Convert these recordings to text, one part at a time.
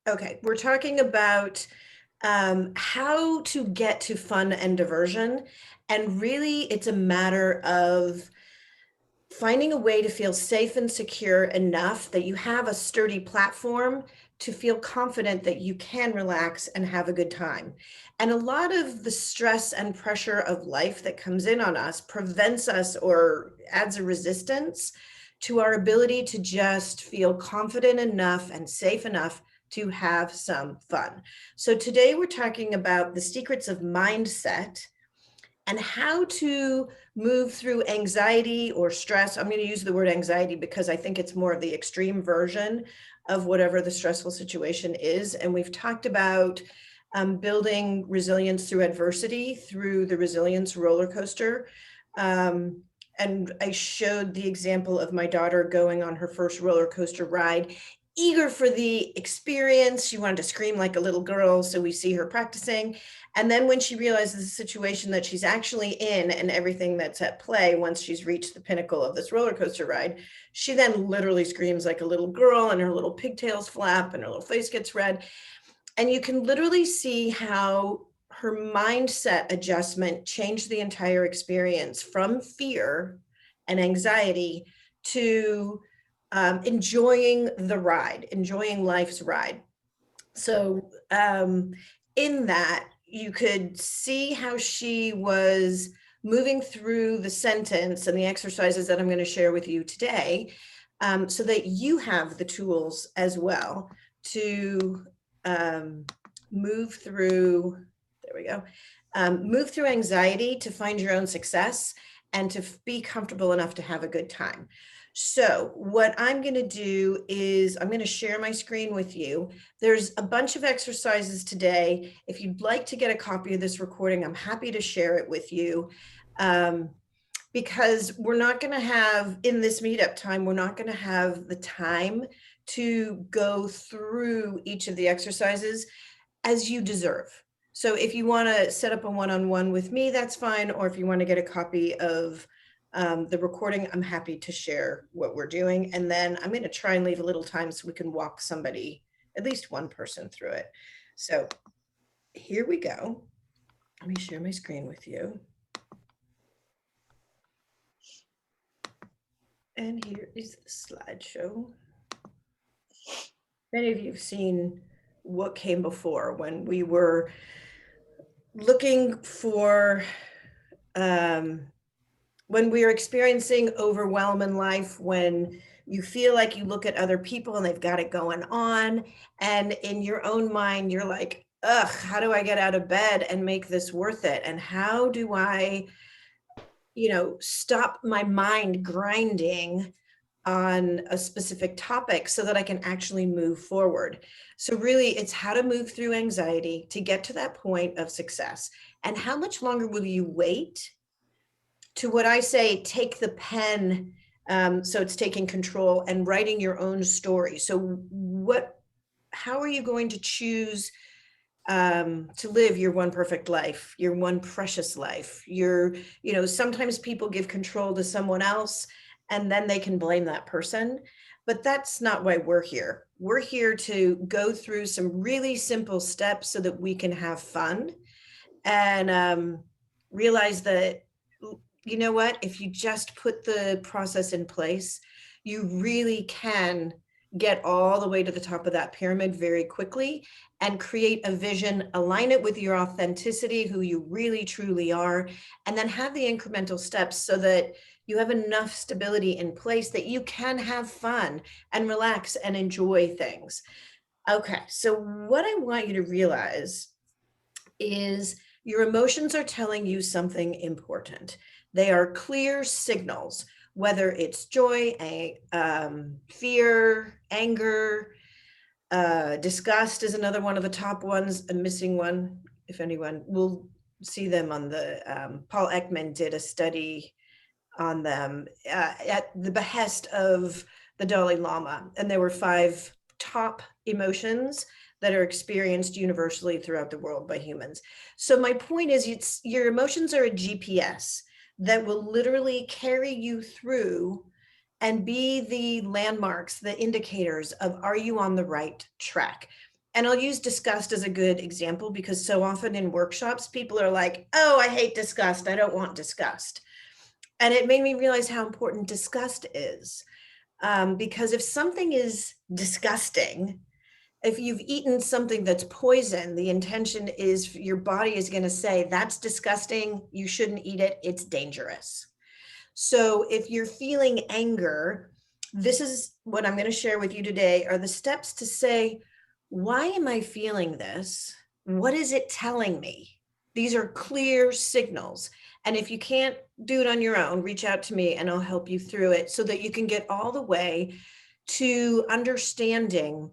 Okay, we're talking about how to get to fun and diversion. And really, it's a matter of finding a way to feel safe and secure enough that you have a sturdy platform to feel confident that you can relax and have a good time. And a lot of the stress and pressure of life that comes in on us prevents us or adds a resistance to our ability to just feel confident enough and safe enough to have some fun. So today we're talking about the secrets of mindset and how to move through anxiety or stress. I'm going to use the word anxiety because I think it's more of the extreme version of whatever the stressful situation is. And we've talked about building resilience through adversity through the resilience roller coaster. Um, and I showed the example of my daughter going on her first roller coaster ride, eager for the experience. She wanted to scream like a little girl. So we see her practicing. And then when she realizes the situation that she's actually in and everything that's at play once she's reached the pinnacle of this roller coaster ride, she then literally screams like a little girl and her little pigtails flap and her little face gets red. And you can literally see how her mindset adjustment changed the entire experience from fear and anxiety to enjoying the ride, enjoying life's ride. So, in that, you could see how she was moving through the sentence and the exercises that I'm going to share with you today, so that you have the tools as well to um, move through. There we go. Move through anxiety to find your own success and to be comfortable enough to have a good time. So, what I'm going to do is I'm going to share my screen with you. There's a bunch of exercises today. If you'd like to get a copy of this recording, I'm happy to share it with you. Um, because we're not going to have in this meetup time, we're not going to have the time to go through each of the exercises as you deserve. So if you want to set up a one-on-one with me, that's fine. Or if you want to get a copy of the recording, I'm happy to share what we're doing. And then I'm going to try and leave a little time so we can walk somebody, at least one person through it. So here we go. Let me share my screen with you. And here is the slideshow. Many of you have seen what came before when we were looking for, when we are experiencing overwhelm in life, when you feel like you look at other people and they've got it going on, and in your own mind, you're like, ugh, how do I get out of bed and make this worth it? And how do I, stop my mind grinding on a specific topic so that I can actually move forward. So, really, it's how to move through anxiety to get to that point of success. And how much longer will you wait to what I say, take the pen? So, it's taking control and writing your own story. So, how are you going to choose to live your one perfect life, your one precious life? Sometimes people give control to someone else and then they can blame that person. But that's not why we're here. We're here to go through some really simple steps so that we can have fun and realize that, you know what, if you just put the process in place, you really can get all the way to the top of that pyramid very quickly and create a vision, align it with your authenticity, who you really truly are, and then have the incremental steps so that you have enough stability in place that you can have fun and relax and enjoy things. Okay, so what I want you to realize is your emotions are telling you something important. They are clear signals, whether it's joy, fear, anger, disgust is another one of the top ones. A missing one, if anyone will see them on the Paul Ekman did a study on them at the behest of the Dalai Lama, and there were 5 top emotions that are experienced universally throughout the world by humans. So my point is, your emotions are a GPS that will literally carry you through and be the landmarks, the indicators of, are you on the right track? And I'll use disgust as a good example because so often in workshops, people are like, oh, I hate disgust. I don't want disgust. And it made me realize how important disgust is. Because if something is disgusting, if you've eaten something that's poison, the intention is your body is going to say, that's disgusting. You shouldn't eat it. It's dangerous. So if you're feeling anger, this is what I'm going to share with you today are the steps to say, why am I feeling this? What is it telling me? These are clear signals. And if you can't do it on your own, reach out to me and I'll help you through it so that you can get all the way to understanding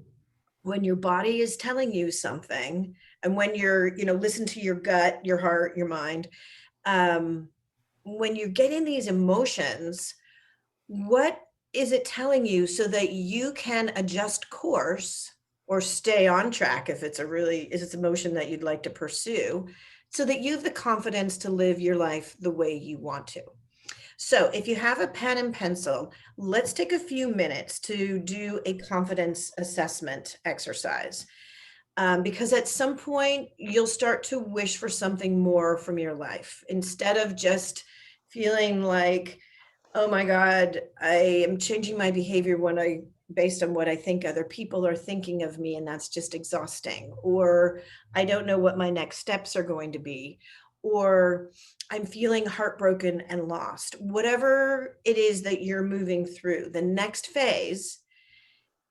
when your body is telling you something and when you're, listen to your gut, your heart, your mind. When you're getting these emotions, what is it telling you so that you can adjust course or stay on track if it's emotion that you'd like to pursue so that you have the confidence to live your life the way you want to. So if you have a pen and pencil, let's take a few minutes to do a confidence assessment exercise. Because at some point you'll start to wish for something more from your life instead of just feeling like, oh my God, I am changing my behavior based on what I think other people are thinking of me, and that's just exhausting. Or I don't know what my next steps are going to be. Or I'm feeling heartbroken and lost. Whatever it is that you're moving through, the next phase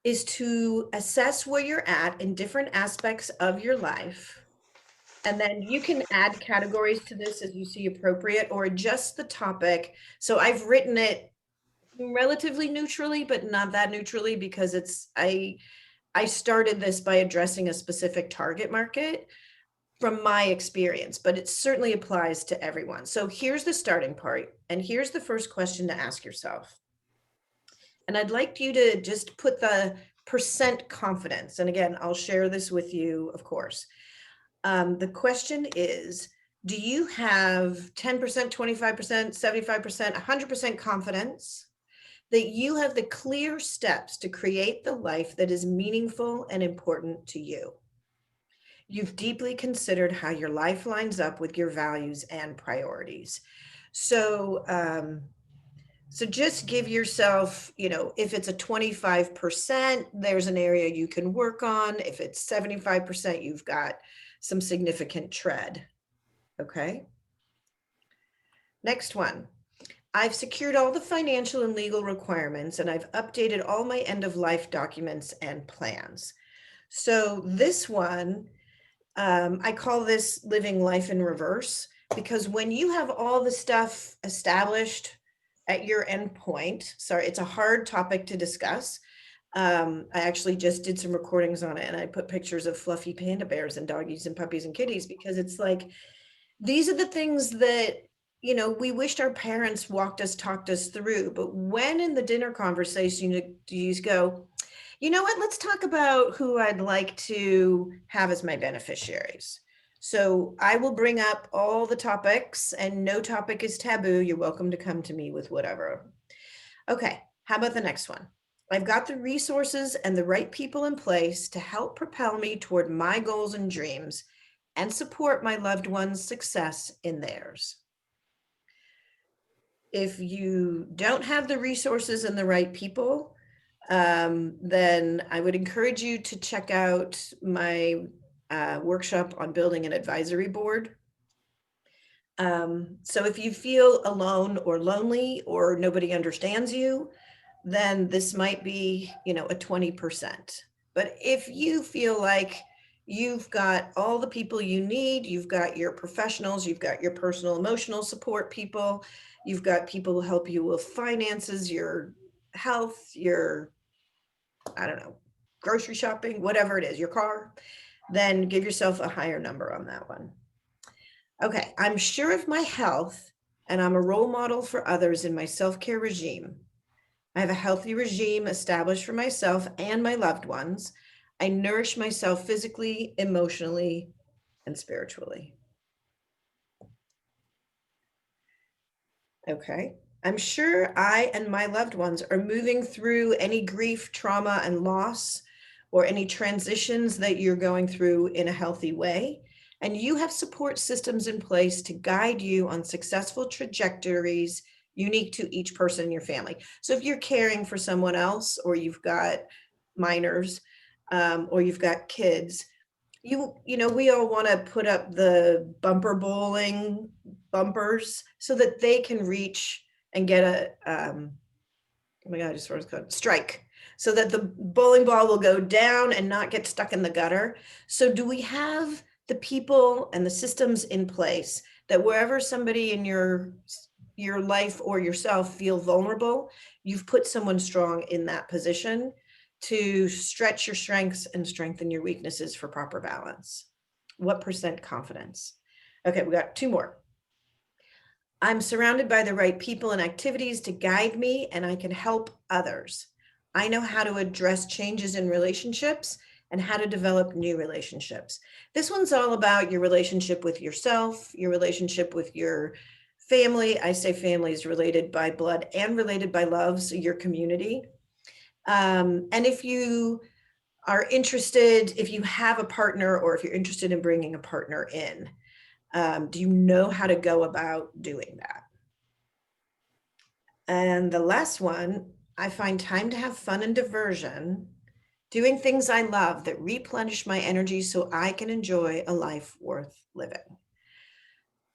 is to assess where you're at in different aspects of your life. And then you can add categories to this as you see appropriate or adjust the topic. So I've written it relatively neutrally, but not that neutrally because I started this by addressing a specific target market from my experience, but it certainly applies to everyone. So here's the starting part. And here's the first question to ask yourself. And I'd like you to just put the percent confidence. And again, I'll share this with you, of course. The question is, do you have 10%, 25%, 75%, 100% confidence that you have the clear steps to create the life that is meaningful and important to you? You've deeply considered how your life lines up with your values and priorities. So, so just give yourself, if it's a 25%, there's an area you can work on. If it's 75%, you've got some significant tread. Okay. Next one. I've secured all the financial and legal requirements and I've updated all my end of life documents and plans. So this one, I call this living life in reverse because when you have all the stuff established at your end point, sorry, it's a hard topic to discuss. I actually just did some recordings on it and I put pictures of fluffy panda bears and doggies and puppies and kitties because it's like, these are the things that, we wished our parents talked us through. But when in the dinner conversation, you just go, you know what, let's talk about who I'd like to have as my beneficiaries. So I will bring up all the topics and no topic is taboo. You're welcome to come to me with whatever. Okay, how about the next one? I've got the resources and the right people in place to help propel me toward my goals and dreams and support my loved ones' success in theirs. If you don't have the resources and the right people, then I would encourage you to check out my workshop on building an advisory board. So if you feel alone or lonely or nobody understands you, then this might be, a 20%. But if you feel like you've got all the people you need, you've got your professionals, you've got your personal emotional support people, you've got people who help you with finances, your health, your, I don't know, grocery shopping, whatever it is, your car, then give yourself a higher number on that one. Okay, I'm sure of my health and I'm a role model for others in my self-care regime. I have a healthy regime established for myself and my loved ones. I nourish myself physically, emotionally, and spiritually. Okay. I'm sure I and my loved ones are moving through any grief, trauma, and loss or any transitions that you're going through in a healthy way. And you have support systems in place to guide you on successful trajectories unique to each person in your family. So if you're caring for someone else, or you've got minors, or you've got kids, you know, we all want to put up the bumper bowling bumpers so that they can reach and get a oh my God, I just forgot called strike, so that the bowling ball will go down and not get stuck in the gutter. So do we have the people and the systems in place that wherever somebody in your life or yourself feel vulnerable, you've put someone strong in that position to stretch your strengths and strengthen your weaknesses for proper balance? What percent confidence? Okay, we got two more. I'm surrounded by the right people and activities to guide me, and I can help others. I know how to address changes in relationships and how to develop new relationships. This one's all about your relationship with yourself, your relationship with your family. I say family is related by blood and related by love, so your community. And if you are interested, if you have a partner, or if you're interested in bringing a partner in, do you know how to go about doing that? And the last one, I find time to have fun and diversion, doing things I love that replenish my energy so I can enjoy a life worth living.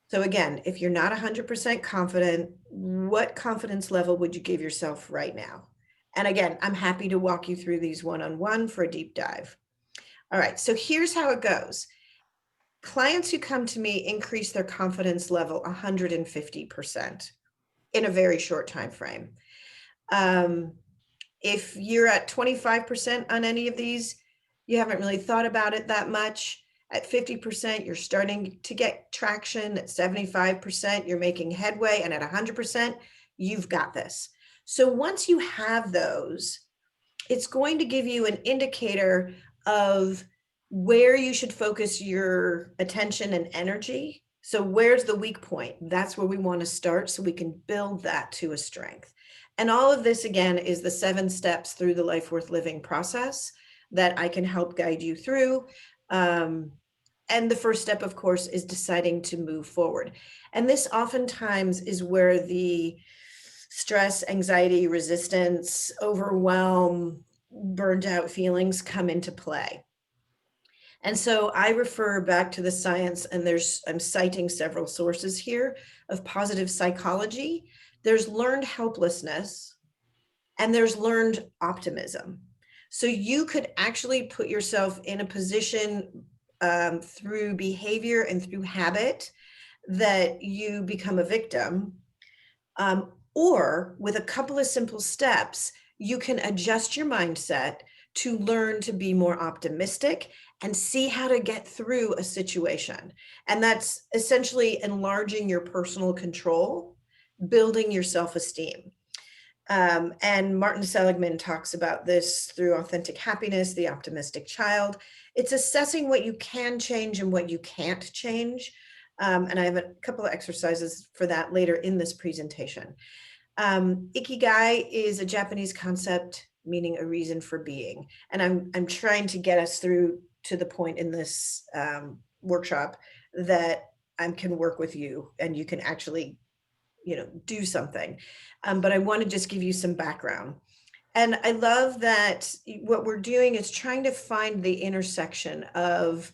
So again, if you're not 100% confident, what confidence level would you give yourself right now? And again, I'm happy to walk you through these one-on-one for a deep dive. All right, so here's how it goes. Clients who come to me increase their confidence level 150% in a very short time frame. If you're at 25% on any of these, you haven't really thought about it that much. At 50%, you're starting to get traction. At 75%, you're making headway. And at 100%, you've got this. So once you have those, it's going to give you an indicator of where you should focus your attention and energy. So where's the weak point? That's where we want to start, so we can build that to a strength. And all of this, again, is the 7 steps through the Life Worth Living process that I can help guide you through. And the first step, of course, is deciding to move forward. And this oftentimes is where the stress, anxiety, resistance, overwhelm, burned out feelings come into play. And so I refer back to the science, and I'm citing several sources here of positive psychology. There's learned helplessness and there's learned optimism. So you could actually put yourself in a position through behavior and through habit that you become a victim, or with a couple of simple steps, you can adjust your mindset to learn to be more optimistic and see how to get through a situation. And that's essentially enlarging your personal control, building your self-esteem. And Martin Seligman talks about this through Authentic Happiness, the Optimistic Child. It's assessing what you can change and what you can't change. And I have a couple of exercises for that later in this presentation. Ikigai is a Japanese concept meaning a reason for being. And I'm trying to get us through to the point in this workshop that I can work with you and you can actually, do something. But I want to just give you some background. And I love that what we're doing is trying to find the intersection of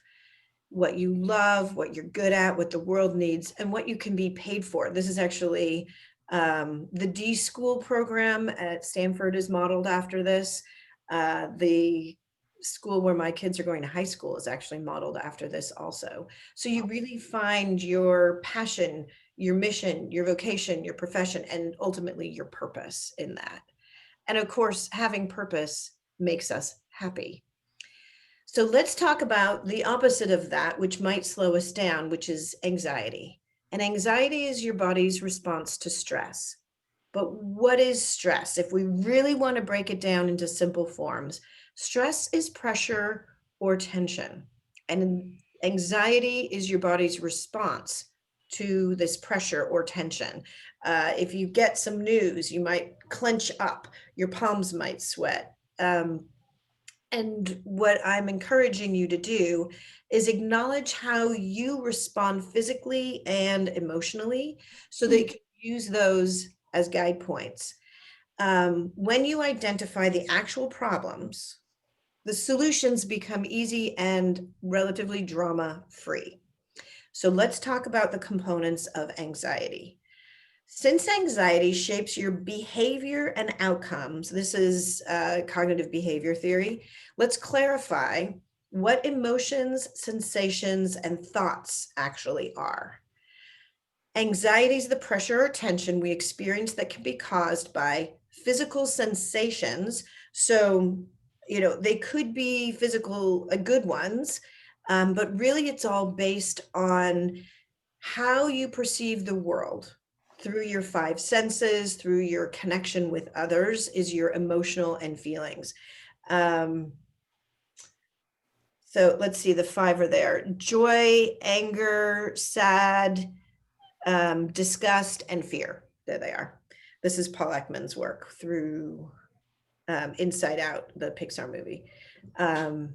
what you love, what you're good at, what the world needs, and what you can be paid for. This is actually the D School program at Stanford is modeled after this. The school where my kids are going to high school is actually modeled after this also. So you really find your passion, your mission, your vocation, your profession, and ultimately your purpose in that. And of course, having purpose makes us happy. So let's talk about the opposite of that, which might slow us down, which is anxiety. And anxiety is your body's response to stress. But what is stress? If we really want to break it down into simple forms, stress is pressure or tension. And anxiety is your body's response to this pressure or tension. If you get some news, you might clench up, your palms might sweat. And what I'm encouraging you to do is acknowledge how you respond physically and emotionally so that you can use those as guide points. When you identify the actual problems, the solutions become easy and relatively drama free. So let's talk about the components of anxiety. Since anxiety shapes your behavior and outcomes, this is cognitive behavior theory, let's clarify what emotions, sensations, and thoughts actually are. Anxiety is the pressure or tension we experience that can be caused by physical sensations. So, they could be physical, good ones, but really it's all based on how you perceive the world through your five senses, through your connection with others, is your emotional and feelings. So let's see, the five are there: joy, anger, sad, disgust, and fear. There they are. This is Paul Ekman's work through Inside Out, the Pixar movie. And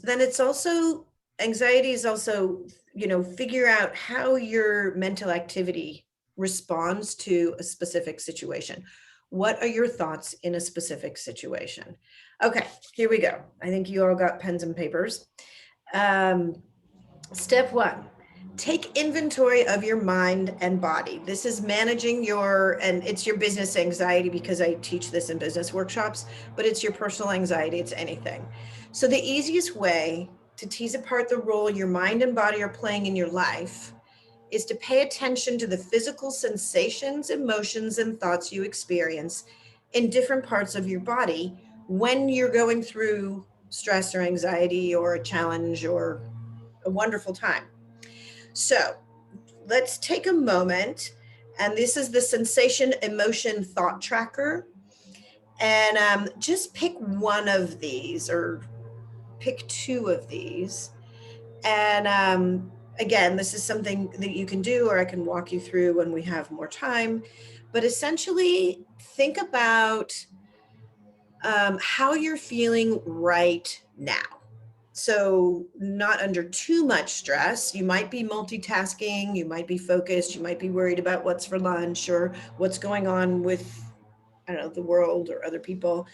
then it's also, anxiety is also, figure out how your mental activity responds to a specific situation. What are your thoughts in a specific situation? Okay, here we go. I think you all got pens and papers. Step one, take inventory of your mind and body. This is managing and it's your business anxiety, because I teach this in business workshops, but it's your personal anxiety, it's anything. So the easiest way to tease apart the role your mind and body are playing in your life is to pay attention to the physical sensations, emotions, and thoughts you experience in different parts of your body when you're going through stress or anxiety or a challenge or a wonderful time. So let's take a moment, and this is the sensation, emotion, thought tracker. And just pick one of these or pick two of these. And again, this is something that you can do, or I can walk you through when we have more time. But essentially, think about how you're feeling right now. So not under too much stress. You might be multitasking, you might be focused, you might be worried about what's for lunch or what's going on with, I don't know, the world or other people.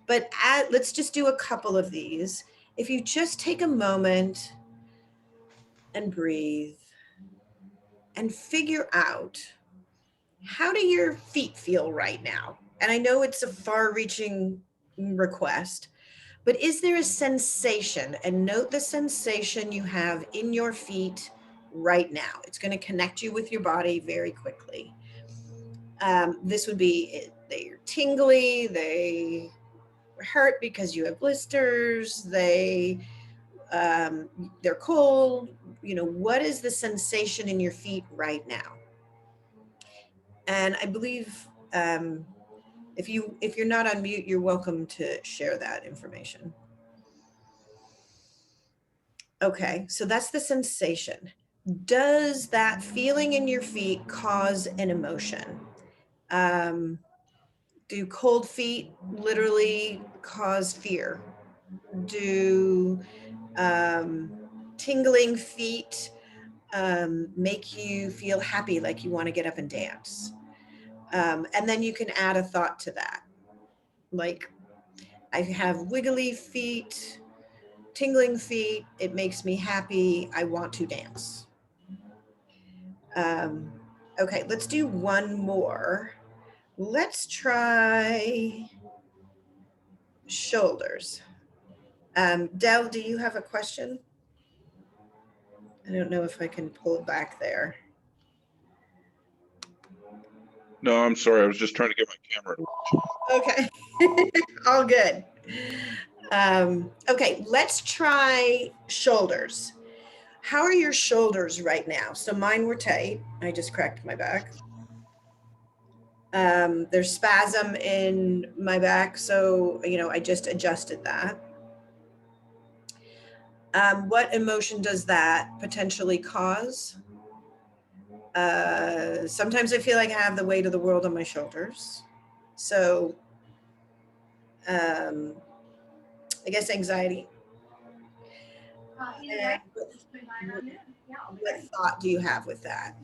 But let's just do a couple of these. If you just take a moment and breathe and figure out, how do your feet feel right now? And I know it's a far-reaching request, but is there a sensation? And note the sensation you have in your feet right now. It's going to connect you with your body very quickly. This would be, they're tingly, they hurt because you have blisters, they're cold. What is the sensation in your feet right now? And I believe if you're not on mute, you're welcome to share that information. Okay, so that's the sensation. Does that feeling in your feet cause an emotion? Do cold feet literally cause fear? Do tingling feet make you feel happy, like you want to get up and dance? And then you can add a thought to that. Like, I have wiggly feet, tingling feet, it makes me happy, I want to dance. Okay, let's do one more. Let's try shoulders. Del, do you have a question? I don't know if I can pull it back there. No, I'm sorry. I was just trying to get my camera. Okay, all good. Okay, let's try shoulders. How are your shoulders right now? So mine were tight. I just cracked my back. There's spasm in my back, so I just adjusted that. What emotion does that potentially cause? Sometimes I feel like I have the weight of the world on my shoulders. So I guess anxiety. And what thought do you have with that?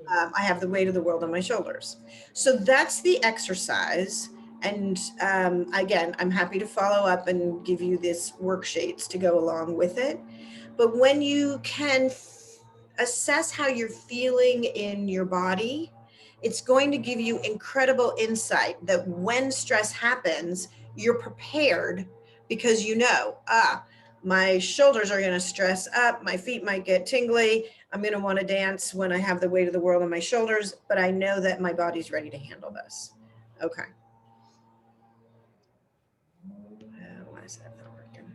I have the weight of the world on my shoulders. So that's the exercise. And again, I'm happy to follow up and give you this worksheets to go along with it. But when you can assess how you're feeling in your body, it's going to give you incredible insight that when stress happens, you're prepared because you know, my shoulders are going to stress up, my feet might get tingly, I'm going to want to dance when I have the weight of the world on my shoulders, but I know that my body's ready to handle this. Okay. Why is that not working?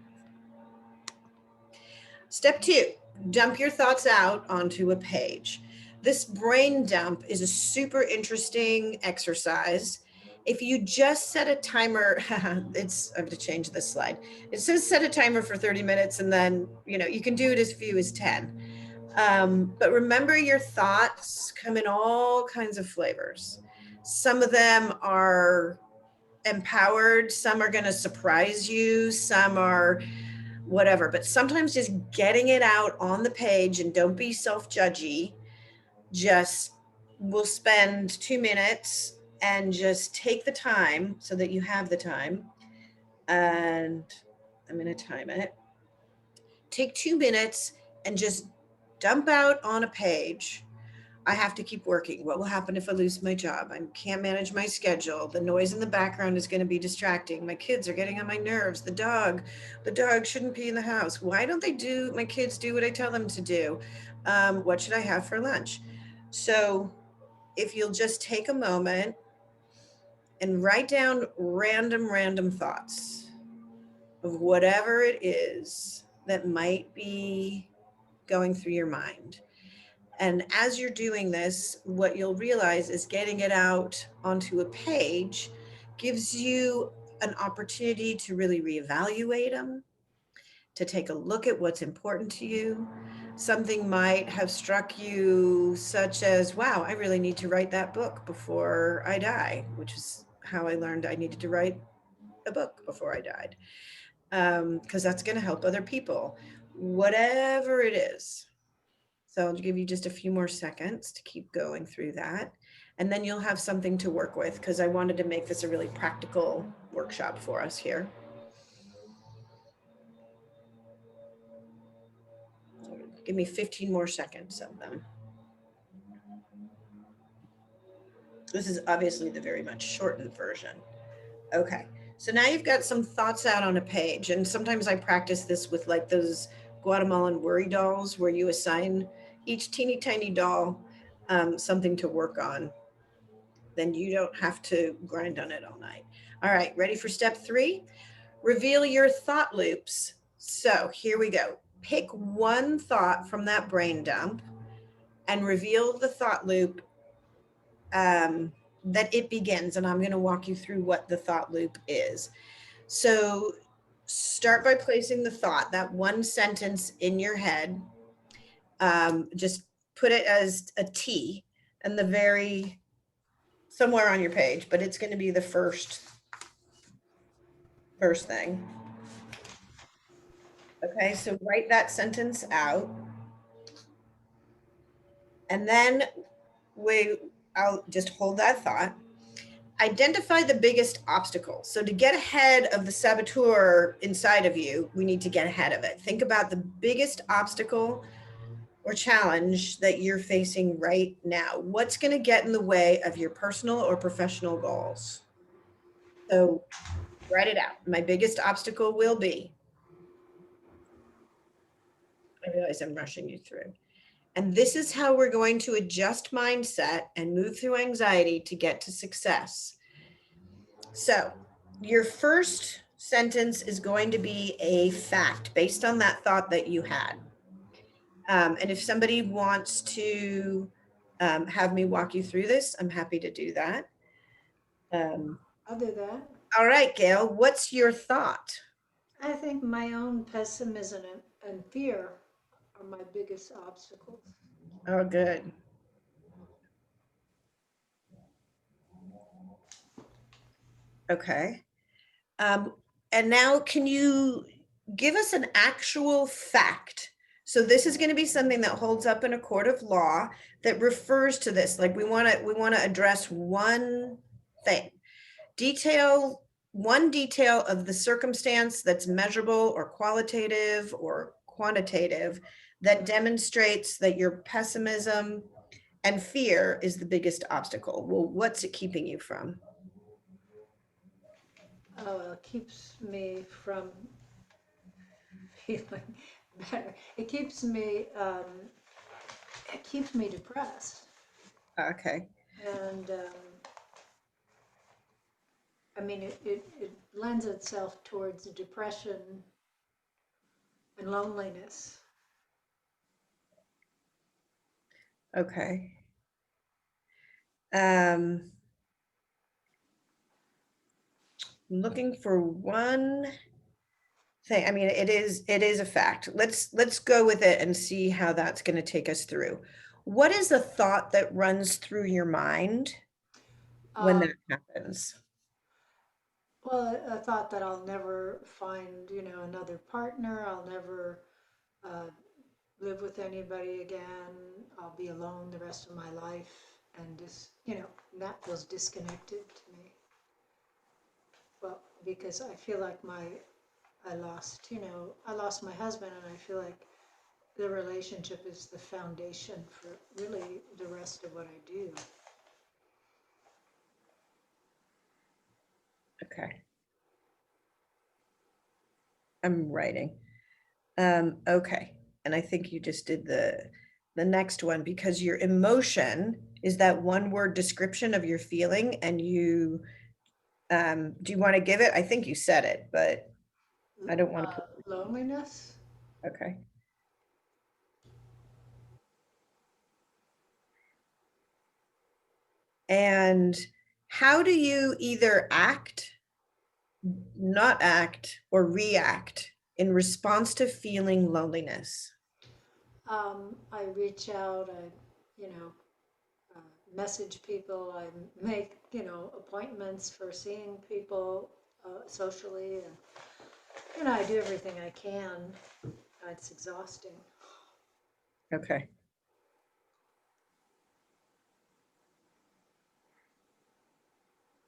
Step 2, dump your thoughts out onto a page. This brain dump is a super interesting exercise. If you just set a timer, I have to change this slide. It says set a timer for 30 minutes and then, you can do it as few as 10. But remember, your thoughts come in all kinds of flavors. Some of them are empowered, some are going to surprise you, some are whatever, but sometimes just getting it out on the page, and don't be self-judgy, just we'll spend 2 minutes and just take the time so that you have the time. And I'm going to time it. Take 2 minutes and just dump out on a page. I have to keep working. What will happen if I lose my job? I can't manage my schedule. The noise in the background is going to be distracting. My kids are getting on my nerves. The dog shouldn't be in the house. Why don't my kids do what I tell them to do? What should I have for lunch? So if you'll just take a moment and write down random thoughts of whatever it is that might be going through your mind. And as you're doing this, what you'll realize is getting it out onto a page gives you an opportunity to really reevaluate them, to take a look at what's important to you. Something might have struck you, such as, wow, I really need to write that book before I die, which is how I learned I needed to write a book before I died, because that's going to help other people, whatever it is. So I'll give you just a few more seconds to keep going through that. And then you'll have something to work with, because I wanted to make this a really practical workshop for us here. Give me 15 more seconds of them. This is obviously the very much shortened version. Okay, so now you've got some thoughts out on a page. And sometimes I practice this with like those Guatemalan worry dolls, where you assign each teeny tiny doll something to work on. Then you don't have to grind on it all night. All right, ready for step 3? Reveal your thought loops. So here we go. Pick one thought from that brain dump and reveal the thought loop that it begins. And I'm going to walk you through what the thought loop is. So start by placing the thought, that one sentence in your head. Just put it as a T and somewhere on your page, but it's going to be the first thing. Okay, so write that sentence out. And then I'll just hold that thought. Identify the biggest obstacle. So to get ahead of the saboteur inside of you, we need to get ahead of it. Think about the biggest obstacle or challenge that you're facing right now. What's going to get in the way of your personal or professional goals? So write it out. My biggest obstacle will be. I realize I'm rushing you through. And this is how we're going to adjust mindset and move through anxiety to get to success. So your first sentence is going to be a fact based on that thought that you had. And if somebody wants to have me walk you through this, I'm happy to do that. I'll do that. All right, Gail, what's your thought? I think my own pessimism and fear are my biggest obstacles. Oh, good. Okay. And now can you give us an actual fact? So this is going to be something that holds up in a court of law that refers to this. Like we want to address one thing. One detail of the circumstance that's measurable or qualitative or quantitative that demonstrates that your pessimism and fear is the biggest obstacle. Well, what's it keeping you from? Oh, it keeps me from feeling better. It keeps me depressed. Okay. And I mean, it lends itself towards depression and loneliness. Okay. Looking for one thing. I mean, it is a fact. Let's go with it and see how that's going to take us through. What is the thought that runs through your mind when Um, that happens? well, I thought that I'll never find, another partner. I'll never uh, live with anybody again. I'll be alone the rest of my life. And just, that feels disconnected to me. Well, because I feel like I lost my husband, and I feel like the relationship is the foundation for really the rest of what I do. Okay. I'm writing. Okay. And I think you just did the next one, because your emotion is that one word description of your feeling, and you do you want to give it? I think you said it, but I don't want to put, Loneliness. okay. And how do you either act, not act, or react in response to feeling loneliness? I reach out. Uh, message people. I make appointments for seeing people socially, and I do everything I can. It's exhausting. Okay.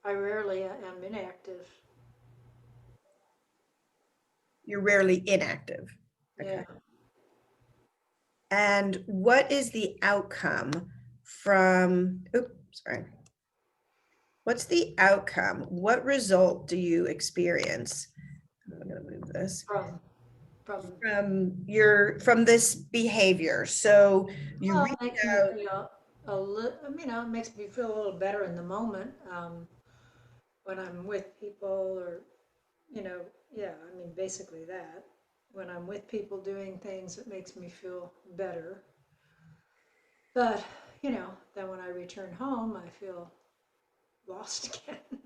I rarely am inactive. You're rarely inactive. Okay. Yeah. And what is the outcome from, oops, sorry. What's the outcome? What result do you experience? I'm going to move this From from this behavior. So you Well, reach it makes me out. feel a little, it makes me feel a little better in the moment, when I'm with people, or, yeah, I mean, basically that. When I'm with people doing things, it makes me feel better. But, then when I return home, I feel lost again.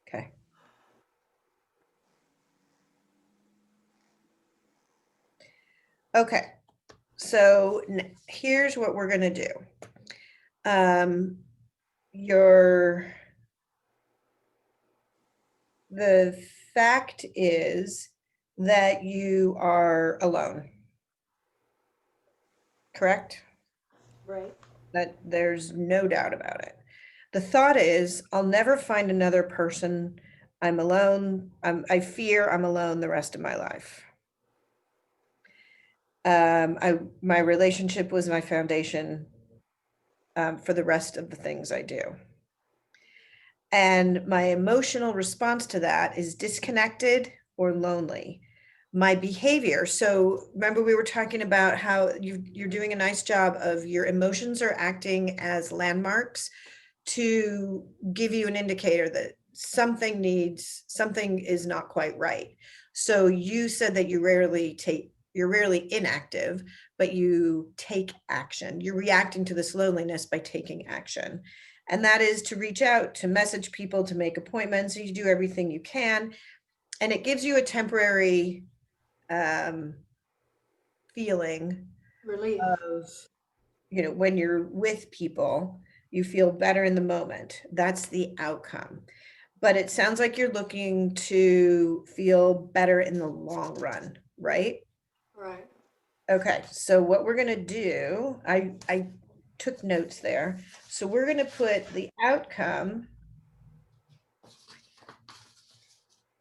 Okay. Okay. So here's what we're going to do. Your The fact is that you are alone, correct? Right. That there's no doubt about it. The thought is, I'll never find another person. I'm alone. I fear I'm alone the rest of my life. My relationship was my foundation for the rest of the things I do. And my emotional response to that is disconnected or lonely. My behavior. So remember, we were talking about how you're doing a nice job of your emotions are acting as landmarks to give you an indicator that something is not quite right. So you said that you're rarely inactive, but you take action. You're reacting to this loneliness by taking action. And that is to reach out, to message people, to make appointments. You do everything you can. And it gives you a temporary feeling Relief. of, when you're with people, you feel better in the moment. That's the outcome. but it sounds like you're looking to feel better in the long run, right? Right. Okay, so what we're gonna do, I took notes there. So we're gonna put the outcome.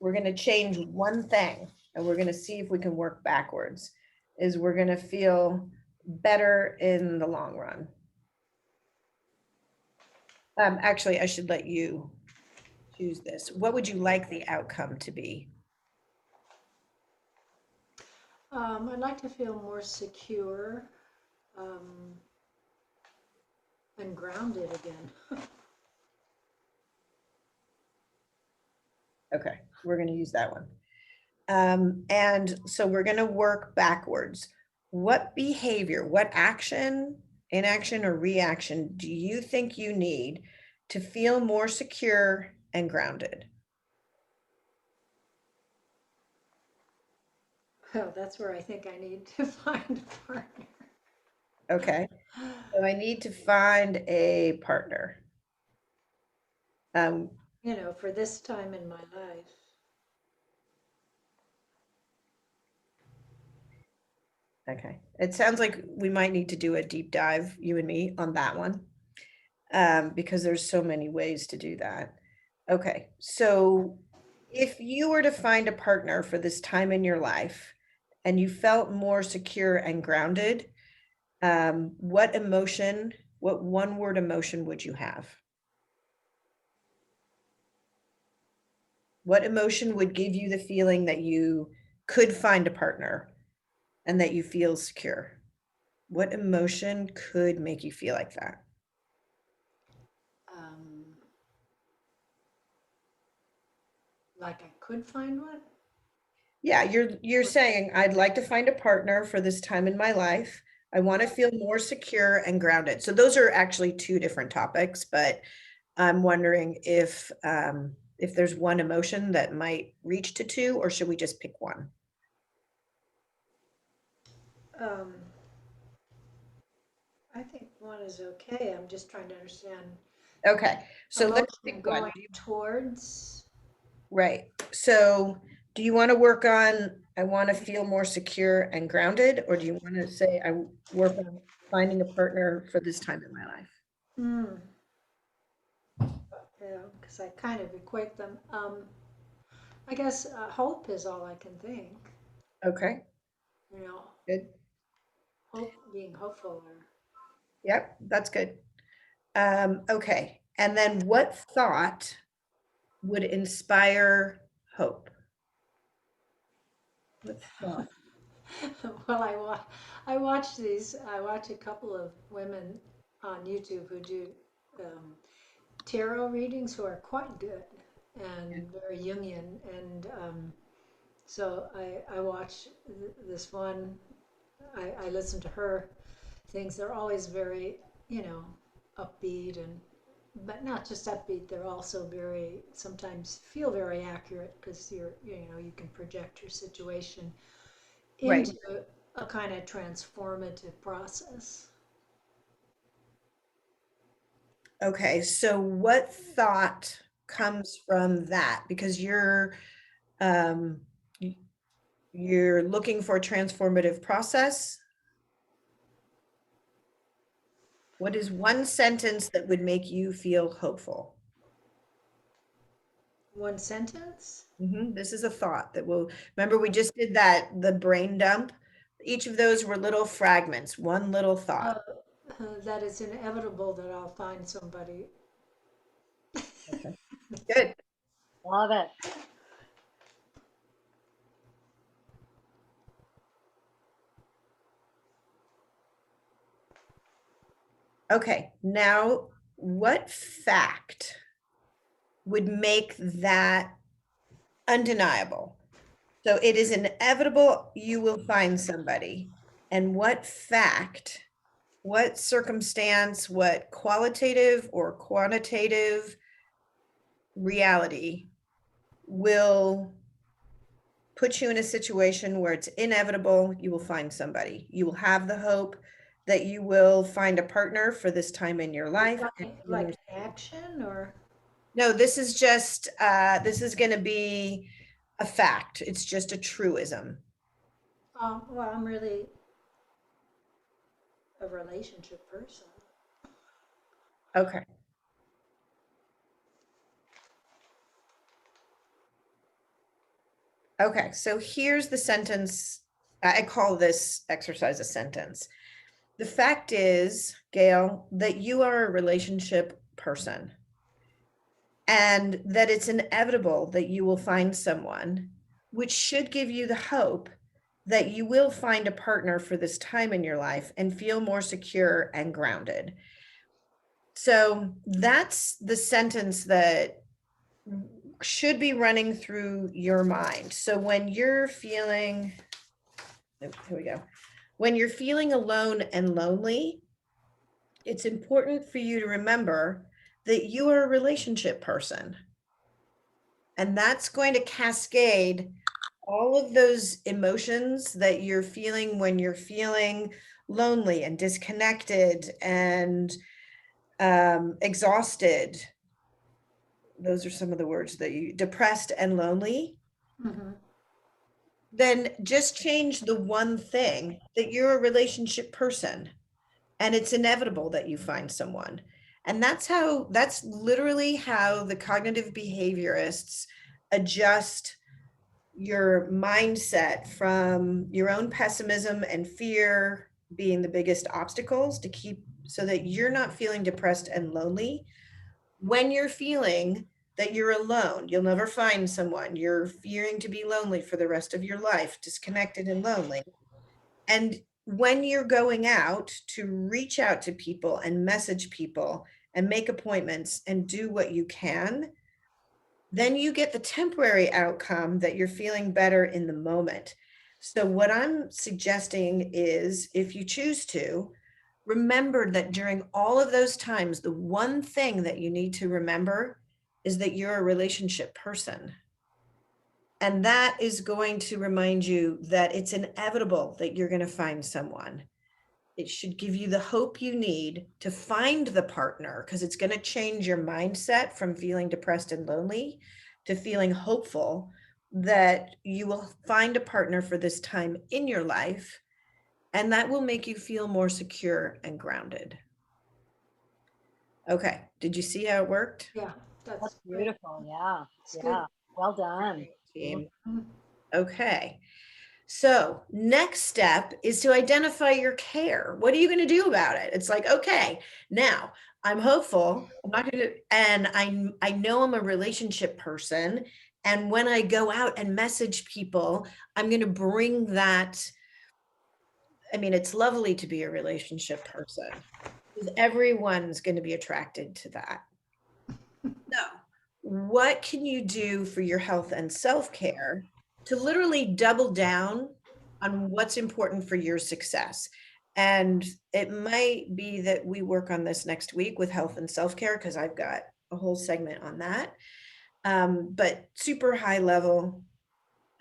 We're gonna change one thing and we're gonna see if we can work backwards. Is we're gonna feel better in the long run. Actually, I should let you choose this. What would you like the outcome to be? I'd like to feel more secure, um, and grounded again. Okay, we're gonna use that one. And so we're gonna work backwards. What behavior, what action, inaction or reaction do you think you need to feel more secure and grounded? Well, that's where I think I need to find a partner. Okay, so I need to find a partner. Um, You know, for this time in my life. okay, it sounds like we might need to do a deep dive, you and me, on that one. Because there's so many ways to do that. Okay, so if you were to find a partner for this time in your life and you felt more secure and grounded, what emotion, what one word emotion would you have? What emotion would give you the feeling that you could find a partner and that you feel secure? What emotion could make you feel like that? Um, like I could find one. Yeah, you're saying, I'd like to find a partner for this time in my life. I want to feel more secure and grounded. So those are actually two different topics, but I'm wondering if there's one emotion that might reach to two, or should we just pick one? Um, I think one is okay. I'm just trying to understand Okay, so emotion let's pick one. going towards. Right. So do you want to work on, I want to feel more secure and grounded, or do you want to say I work on finding a partner for this time in my life? Mm, yeah, because I kind of equate them. I guess hope is all I can think. Okay, You know, good. hope, being hopeful, or Yep, that's good. Okay. And then what thought would inspire hope? What thought? well, I watch a couple of women on YouTube who do um, tarot readings who are quite good and very Jungian, and so I watch this one. I listen to her things. They're always very, you know, upbeat, and but not just upbeat. They're also very, sometimes feel very accurate because you know, you can project your situation Right. into a kind of transformative process. Okay. So what thought comes from that? Because um y- you're looking for a transformative process. What is one sentence that would make you feel hopeful? One sentence? This is a thought that will, remember we just did that, the brain dump. Each of those were little fragments, one little Uh, thought. that it's inevitable that I'll find somebody. Okay. Good. Love it. Okay, now what fact would make that undeniable? So it is inevitable you will find somebody. And what fact, what circumstance, what qualitative or quantitative reality will put you in a situation where it's inevitable you will find somebody? You will have the hope that you will find a partner for this time in your life. Like an action or? No, this is going to be a fact. It's just a truism. Well, I'm really a relationship person. Okay. Okay. So here's the sentence. I call this exercise a sentence. The fact is, Gail, that you are a relationship person and that it's inevitable that you will find someone, which should give you the hope that you will find a partner for this time in your life and feel more secure and grounded. So that's the sentence that should be running through your mind. So when you're feeling, here we go. When you're feeling alone and lonely, it's important for you to remember that you are a relationship person. And that's going to cascade all of those emotions that you're feeling when you're feeling lonely and disconnected and exhausted. Those are some of the words that you depressed and lonely. Mm-hmm. Then just change the one thing that you're a relationship person and it's inevitable that you find someone. And that's literally how the cognitive behaviorists adjust your mindset from your own pessimism and fear being the biggest obstacles to keep so that you're not feeling depressed and lonely when you're feeling that you're alone, you'll never find someone, you're fearing to be lonely for the rest of your life, disconnected and lonely. And when you're going out to reach out to people and message people and make appointments and do what you can, then you get the temporary outcome that you're feeling better in the moment. So, what I'm suggesting is if you choose to, remember that during all of those times, the one thing that you need to remember is that you're a relationship person. And that is going to remind you that it's inevitable that you're going to find someone. It should give you the hope you need to find the partner because it's going to change your mindset from feeling depressed and lonely to feeling hopeful that you will find a partner for this time in your life. And that will make you feel more secure and grounded. Okay. Did you see how it worked? Yeah, That's that's great. beautiful. Yeah. It's Yeah. Well done. Team. good. Okay. So next step is to identify your care. What are you going to do about it? It's like, okay, now I'm hopeful. I'm not going to, and I know I'm a relationship person. And when I go out and message people, I'm going to bring that. I mean, it's lovely to be a relationship person because everyone's going to be attracted to that. No. What can you do for your health and self-care to literally double down on what's important for your success? And it might be that we work on this next week with health and self-care because I've got a whole segment on that. But super high level.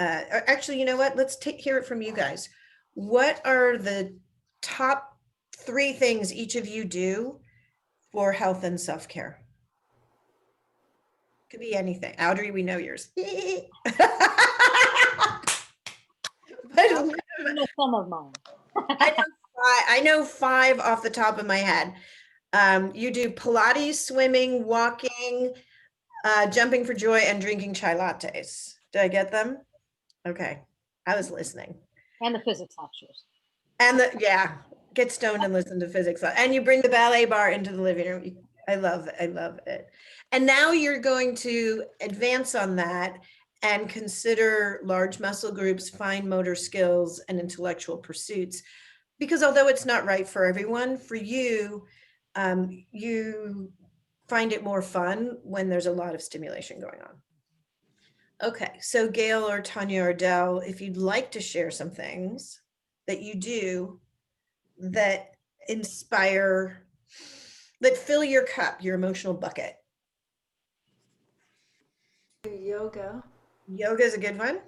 Actually, you know what? Let's hear it from you guys. What are the top 3 things each of you do for health and self-care? Could be anything. Audrey, we know yours. But You know some of mine. I know 5 off the top of my head. You do Pilates, swimming, walking, jumping for joy, and drinking chai lattes. Did I get them? Okay. I was listening. And the physics lectures. And get stoned and listen to physics. And you bring the ballet bar into the living room. I love it. I love it. And now you're going to advance on that and consider large muscle groups, fine motor skills, and intellectual pursuits. Because although it's not right for everyone, for you, you find it more fun when there's a lot of stimulation going on. Okay, so Gail or Tanya or Dell, if you'd like to share some things that you do that inspire, that fill your cup, your emotional bucket. Do yoga, Yoga is a good one.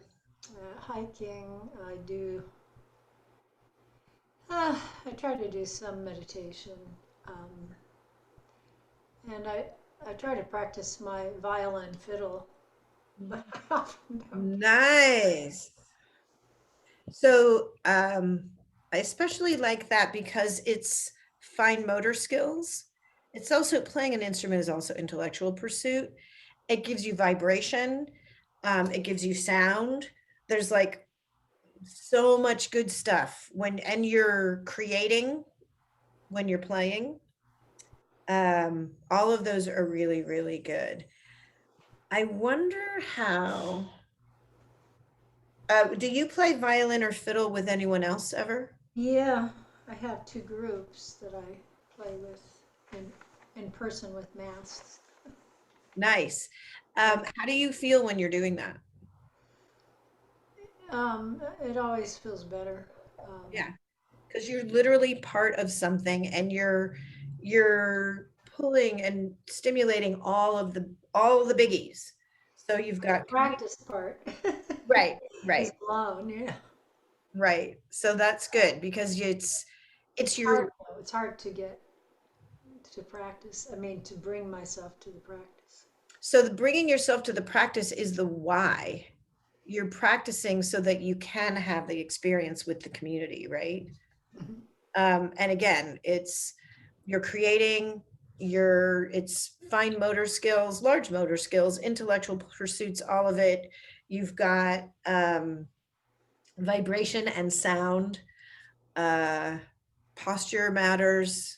hiking. I try to do some meditation. And I try to practice my violin fiddle, but I often don't. Nice. So I especially like that because it's fine motor skills. It's also playing an instrument is also intellectual pursuit. It gives you vibration. It gives you sound. There's like so much good stuff when, and you're creating when you're playing. All of those are really, really good. I wonder how, do you play violin or fiddle with anyone else ever? Yeah, I have two groups that I play with in person with masks. Nice. How do you feel when you're doing that? It always feels better. Yeah, because you're literally part of something and you're pulling and stimulating all of the biggies. So you've The got practice part right, is right, blown. Yeah, right. So that's good because it's it's hard your though. It's hard to get to practice. I mean, to bring myself to the practice. so the bringing yourself to the practice is the why. You're practicing so that you can have the experience with the community, right? Mhm. And again, you're creating it's fine motor skills, large motor skills, intellectual pursuits, all of it. You've got vibration and sound, uh, posture matters.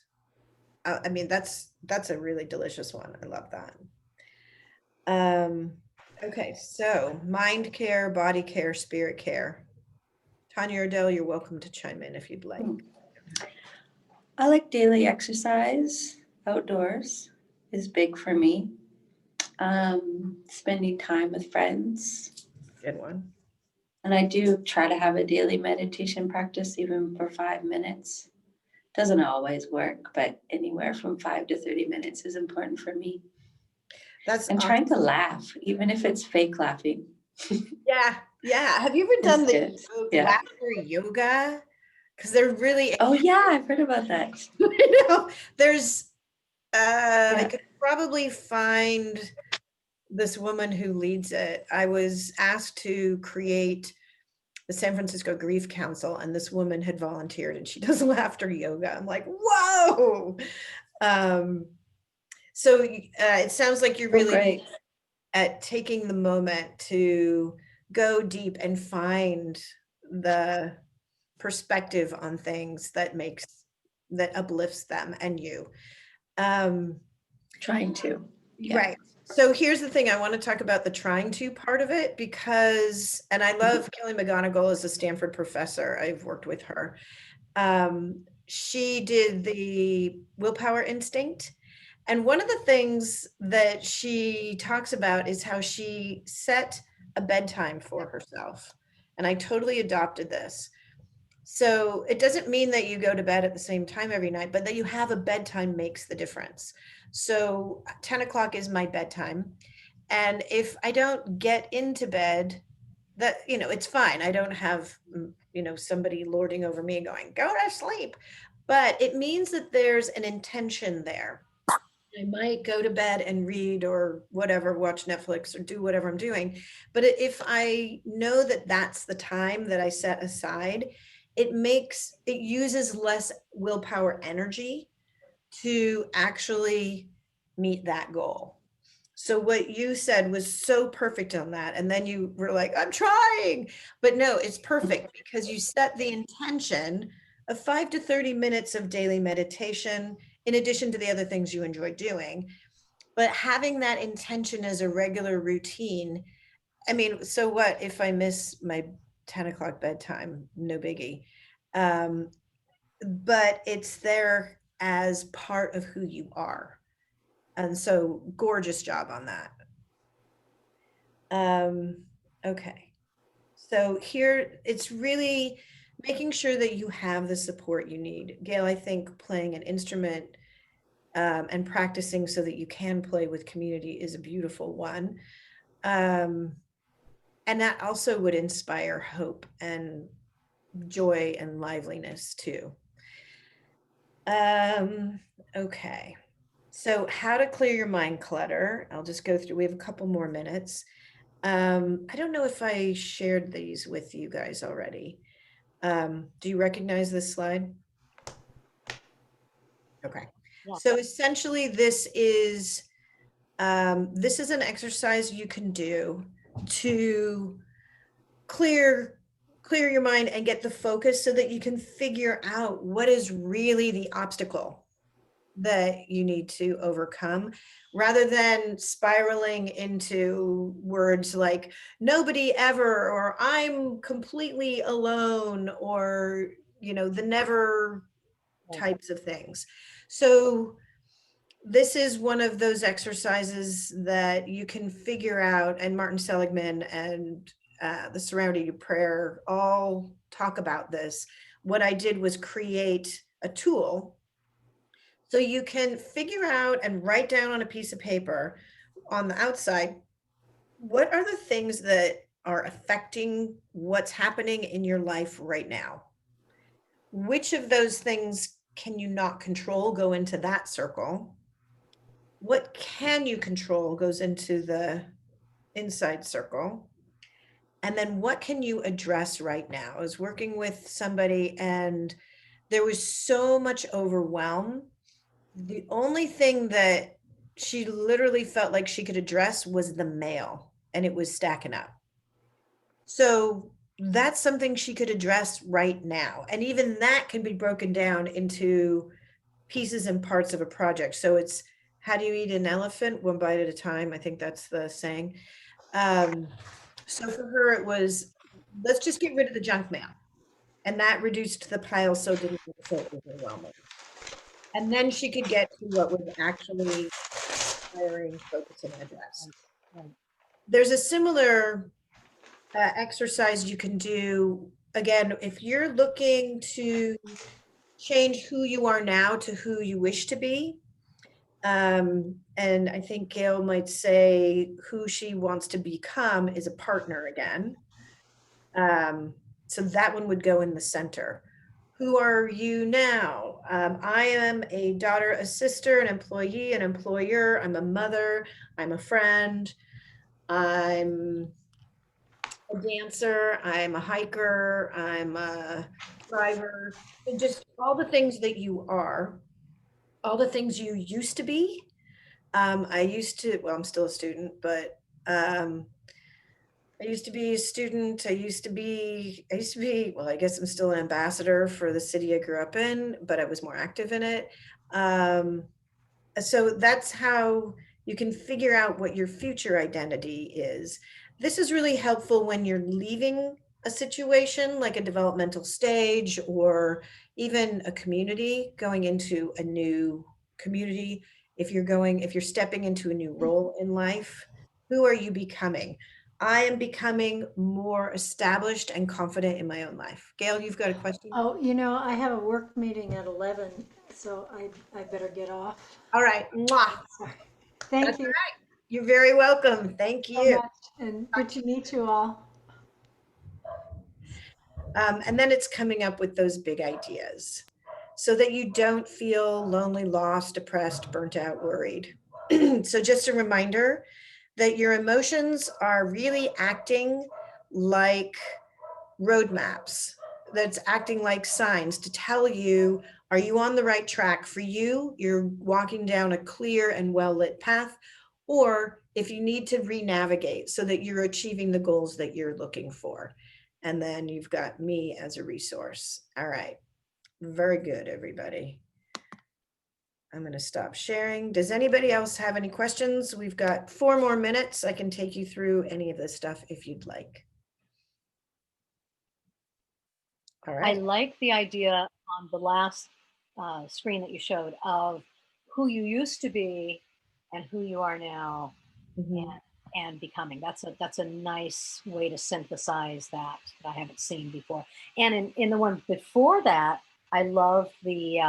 I mean, that's a really delicious one. I love that. Okay, so mind care, body care, spirit care. Tanya Odell, you're welcome to chime in if you'd like. I like daily exercise outdoors is big for me. Spending time with friends. Good one. And I do try to have a daily meditation practice, even for 5 minutes. Doesn't always work, but anywhere from 5 to 30 minutes is important for me. That's And awesome. trying to laugh, even if it's fake laughing. Yeah, yeah. Have you ever done It's the good. Yeah. laughter yoga? Because they're really, Oh yeah, I've heard about that. you know, there's I Yeah. could probably find this woman who leads it. I was asked to create the San Francisco Grief Council, and this woman had volunteered, and she does laughter yoga. I'm like, whoa. So it sounds like you're Oh, really great. at taking the moment to go deep and find the perspective on things that uplifts them and you. Trying to. Yeah. Right. So here's the thing. I want to talk about the trying to part of it because, and I love Kelly McGonigal as a Stanford professor. I've worked with her. She did the willpower instinct. And one of the things that she talks about is how she set a bedtime for herself. And I totally adopted this. So it doesn't mean that you go to bed at the same time every night, but that you have a bedtime makes the difference. So 10 o'clock is my bedtime. And if I don't get into bed, that, it's fine. I don't have, somebody lording over me going, go to sleep. But it means that there's an intention there. I might go to bed and read or whatever, watch Netflix or do whatever I'm doing. But if I know that that's the time that I set aside, it uses less willpower energy to actually meet that goal. So what you said was so perfect on that. And then you were like, I'm trying, but no, it's perfect because you set the intention of 5 to 30 minutes of daily meditation in addition to the other things you enjoy doing. But having that intention as a regular routine, I mean, so what if I miss my 10 o'clock bedtime? No biggie. But it's there as part of who you are. And so gorgeous job on that. Okay. So here it's really making sure that you have the support you need. Gail, I think playing an instrument and practicing so that you can play with community is a beautiful one. And that also would inspire hope and joy and liveliness too. Okay. So how to clear your mind clutter. I'll just go through, we have a couple more minutes. I don't know if I shared these with you guys already. Do you recognize this slide? Okay. Yeah. So essentially this is an exercise you can do to clear your mind and get the focus so that you can figure out what is really the obstacle that you need to overcome, rather than spiraling into words like nobody ever, or I'm completely alone, or, the never types of things. So this is one of those exercises that you can figure out, and Martin Seligman and the Serenity Prayer all talk about this. What I did was create a tool so you can figure out and write down on a piece of paper on the outside, what are the things that are affecting what's happening in your life right now? Which of those things can you not control? Go into that circle. What can you control goes into the inside circle. And then what can you address right now? I was working with somebody and there was so much overwhelm. The only thing that she literally felt like she could address was the mail, and it was stacking up. So that's something she could address right now. And even that can be broken down into pieces and parts of a project. So it's, how do you eat an elephant? One bite at a time. I think that's the saying. So for her, it was, let's just get rid of the junk mail. And that reduced the pile so it didn't feel so overwhelming. And then she could get to what was actually inspiring, focus, and address. Right. There's a similar exercise you can do. Again, if you're looking to change who you are now to who you wish to be, and I think Gail might say who she wants to become is a partner again. So that one would go in the center. Who are you now? I am a daughter, a sister, an employee, an employer. I'm a mother. I'm a friend. I'm a dancer. I'm a hiker. I'm a driver. And just all the things that you are, all the things you used to be. I used to, well, I'm still a student, but I used to be a student. I used to be, well, I guess I'm still an ambassador for the city I grew up in, but I was more active in it. So that's how you can figure out what your future identity is. This is really helpful when you're leaving a situation like a developmental stage or even a community, going into a new community. If you're stepping into a new role in life, who are you becoming? I am becoming more established and confident in my own life. Gail, you've got a question? Oh, I have a work meeting at 11, so I better get off. All right. Mwah. Thank That's you You're very welcome. Thank so you. much, and good to meet you all. And then it's coming up with those big ideas so that you don't feel lonely, lost, depressed, burnt out, worried. So just a reminder that your emotions are really acting like roadmaps, that's acting like signs to tell you, are you on the right track? For you, you're walking down a clear and well-lit path, or if you need to re-navigate so that you're achieving the goals that you're looking for. And then you've got me as a resource. All right. Very good, everybody. I'm going to stop sharing. Does anybody else have any questions? We've got 4 more minutes. I can take you through any of this stuff if you'd like. All I right. like the idea on the last screen that you showed of who you used to be and who you are now Mhm. and becoming. That's a nice way to synthesize that I haven't seen before. And in the one before that, I love the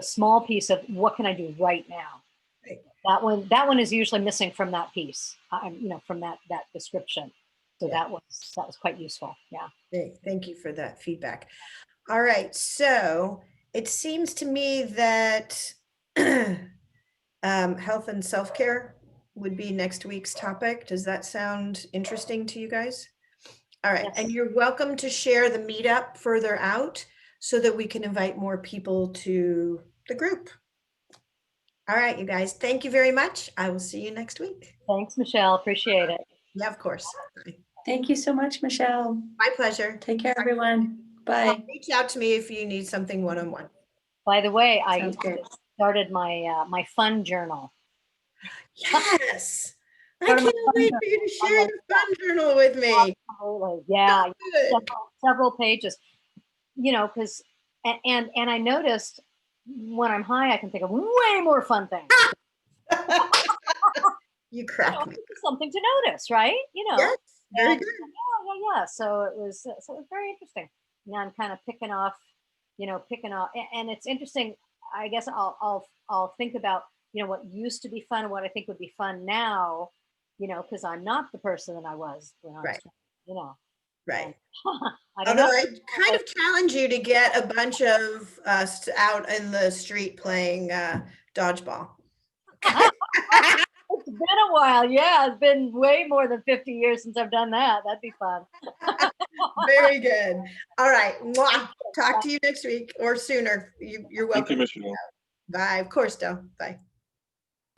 small piece of what can I do right now. Right. That one is usually missing from that piece. From that description. So Yeah. that was quite useful. Yeah. Great. Thank you for that feedback. All right. So it seems to me that Health and self-care would be next week's topic. Does that sound interesting to you guys? All right, and Yes. you're welcome to share the meetup further out so that we can invite more people to the group. All right, you guys, thank you very much. I will see you next week. Thanks, Michelle. Appreciate it. Yeah, of course. Thank you so much, Michelle. My pleasure. Take care, everyone. Bye. Reach out to me if you need something one-on-one. By the way, I Sounds good. started my my fun journal. Yes. I Part of my can't fun wait for you to share the fun journal with me. Absolutely. Yeah, Good. several pages. You know, because and I noticed when I'm high, I can think of way more fun things. You You crack know, me. it's something to notice, right? You know. Yes, very And- good. yeah. So it was very interesting. Now I'm kind of picking off, and it's interesting. I guess I'll think about what used to be fun and what I think would be fun now, because I'm not the person that I was when I was, Right. 20, you know. Right. I don't Although know. I kind of challenge you to get a bunch of us out in the street playing dodgeball. It's been a while. Yeah, it's been way more than 50 years since I've done that. That'd be fun. Very good. All right. Mwah. Talk to you next week or sooner. You're Thank welcome. you, Michelle. Bye. Of course, Del. Bye.